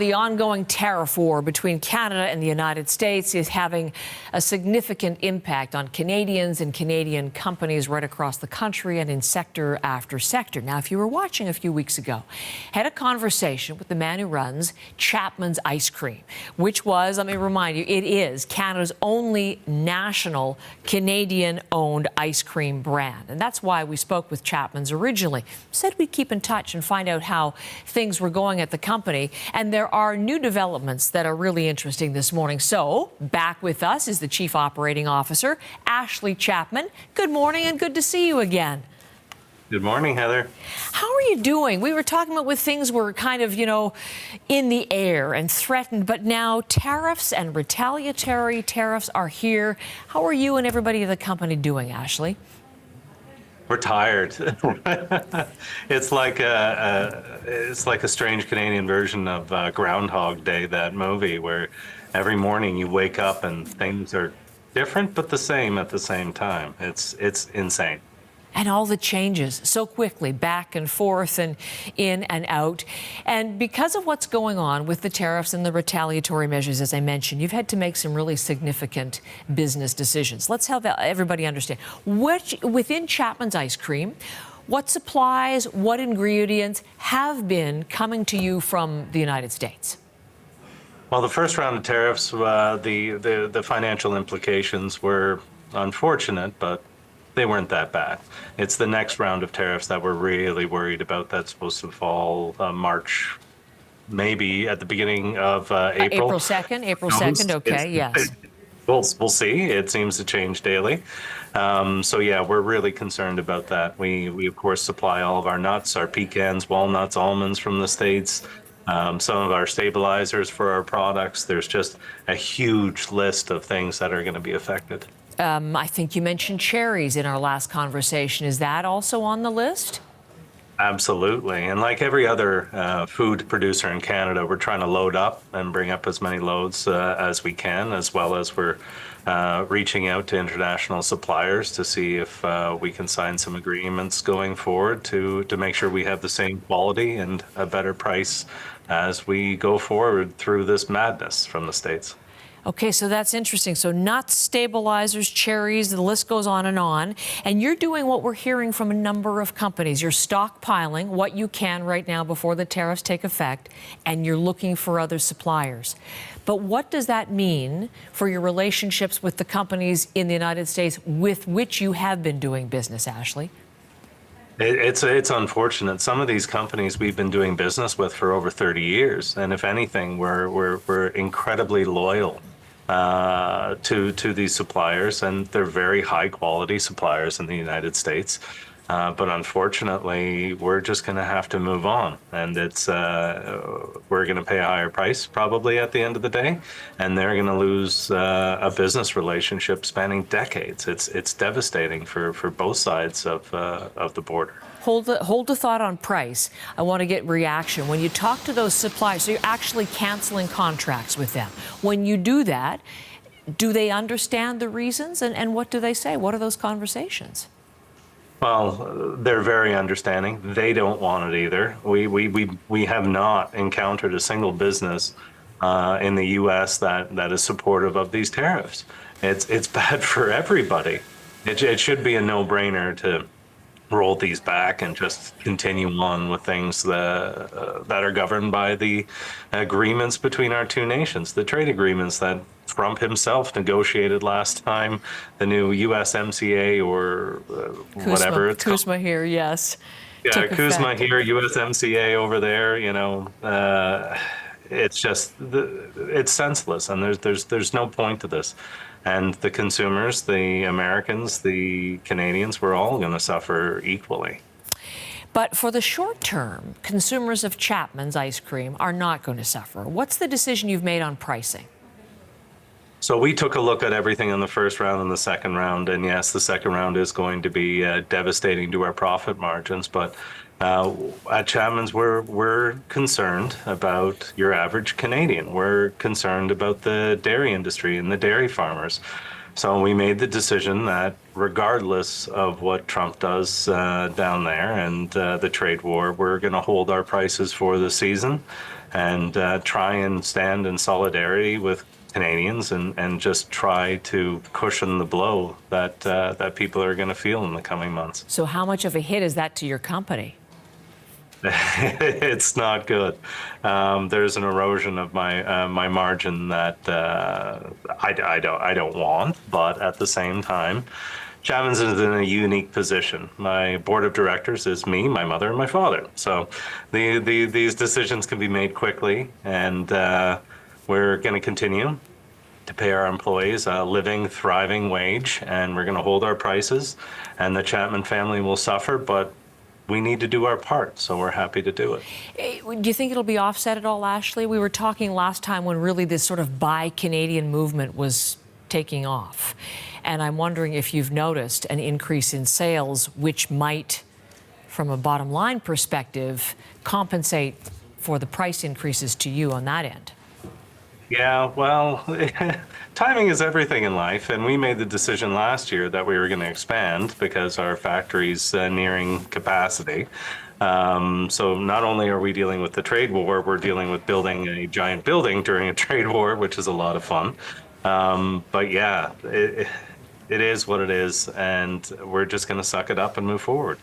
The ongoing tariff war between Canada and the United States is having a significant impact on Canadians and Canadian companies right across the country and in sector after sector. Now, if you were watching a few weeks ago, had a conversation with the man who runs Chapman's Ice Cream, which was, let me remind you, it is Canada's only national Canadian-owned ice cream brand. And that's why we spoke with Chapman's originally. Said we'd keep in touch and find out how things were going at the company. And there are new developments that are really interesting this morning. So back with us is the Chief Operating Officer, Ashley Chapman. Good morning and good to see you again. Good morning, Heather. How are you doing? We were talking about when things were kind of, in the air and threatened, but now tariffs and retaliatory tariffs are here. How are you and everybody at the company doing, Ashley? We're tired. It's like a strange Canadian version of Groundhog Day, that movie, where every morning you wake up and things are different but the same at the same time. It's insane. And all the changes so quickly, back and forth and in and out. And because of what's going on with the tariffs and the retaliatory measures, as I mentioned, you've had to make some really significant business decisions. Let's help everybody understand. Within Chapman's Ice Cream, what supplies, what ingredients have been coming to you from the United States? Well, the first round of tariffs, the financial implications were unfortunate, but they weren't that bad. It's the next round of tariffs that we're really worried about. That's supposed to fall March, maybe at the beginning of April. April 2nd? April 2nd, okay, yes. We'll see. It seems to change daily. So yeah, we're really concerned about that. We of course supply all of our nuts, our pecans, walnuts, almonds from the States, some of our stabilizers for our products. There's just a huge list of things that are going to be affected. I think you mentioned cherries in our last conversation. Is that also on the list? Absolutely. And like every other food producer in Canada, we're trying to load up and bring up as many loads as we can, as well as we're reaching out to international suppliers to see if we can sign some agreements going forward to make sure we have the same quality and a better price as we go forward through this madness from the States. Okay, so that's interesting. So nuts, stabilizers, cherries, the list goes on. And you're doing what we're hearing from a number of companies. You're stockpiling what you can right now before the tariffs take effect, and you're looking for other suppliers. But what does that mean for your relationships with the companies in the United States with which you have been doing business, Ashley? It's unfortunate. Some of these companies we've been doing business with for over 30 years, and if anything, we're incredibly loyal to these suppliers, and they're very high quality suppliers in the United States. But unfortunately, we're just going to have to move on, and we're going to pay a higher price probably at the end of the day, and they're going to lose a business relationship spanning decades. It's devastating for both sides of the border. Hold the thought on price. I want to get reaction. When you talk to those suppliers, so you're actually canceling contracts with them. When you do that, do they understand the reasons, and what do they say? What are those conversations? Well, they're very understanding. They don't want it either. We have not encountered a single business in the U.S. that is supportive of these tariffs. It's bad for everybody. It should be a no-brainer to roll these back and just continue on with things that are governed by the agreements between our two nations, the trade agreements that Trump himself negotiated last time, the new USMCA or whatever it's called. CUSMA here, yes. Yeah, CUSMA here, USMCA over there. It's just it's senseless, and there's no point to this. And the consumers, the Americans, the Canadians, we're all going to suffer equally. But for the short term, consumers of Chapman's Ice Cream are not going to suffer. What's the decision you've made on pricing? So we took a look at everything in the first round and the second round, and yes, the second round is going to be devastating to our profit margins. But at Chapman's, we're concerned about your average Canadian. We're concerned about the dairy industry and the dairy farmers. So we made the decision that regardless of what Trump does down there and the trade war, we're going to hold our prices for the season. and try and stand in solidarity with Canadians and just try to cushion the blow that people are going to feel in the coming months. So how much of a hit is that to your company? It's not good. There's an erosion of my margin that I don't want, but at the same time, Chapman's is in a unique position. My board of directors is me, my mother, and my father. So these decisions can be made quickly, and we're going to continue to pay our employees a living, thriving wage, and we're going to hold our prices, and the Chapman family will suffer, but we need to do our part, so we're happy to do it. Do you think it'll be offset at all, Ashley? We were talking last time when really this sort of buy Canadian movement was taking off. And I'm wondering if you've noticed an increase in sales, which might, from a bottom line perspective, compensate for the price increases to you on that end. Yeah, well, timing is everything in life, and we made the decision last year that we were going to expand because our factory's nearing capacity. So not only are we dealing with the trade war, we're dealing with building a giant building during a trade war, which is a lot of fun. But yeah, it is what it is, and we're just going to suck it up and move forward.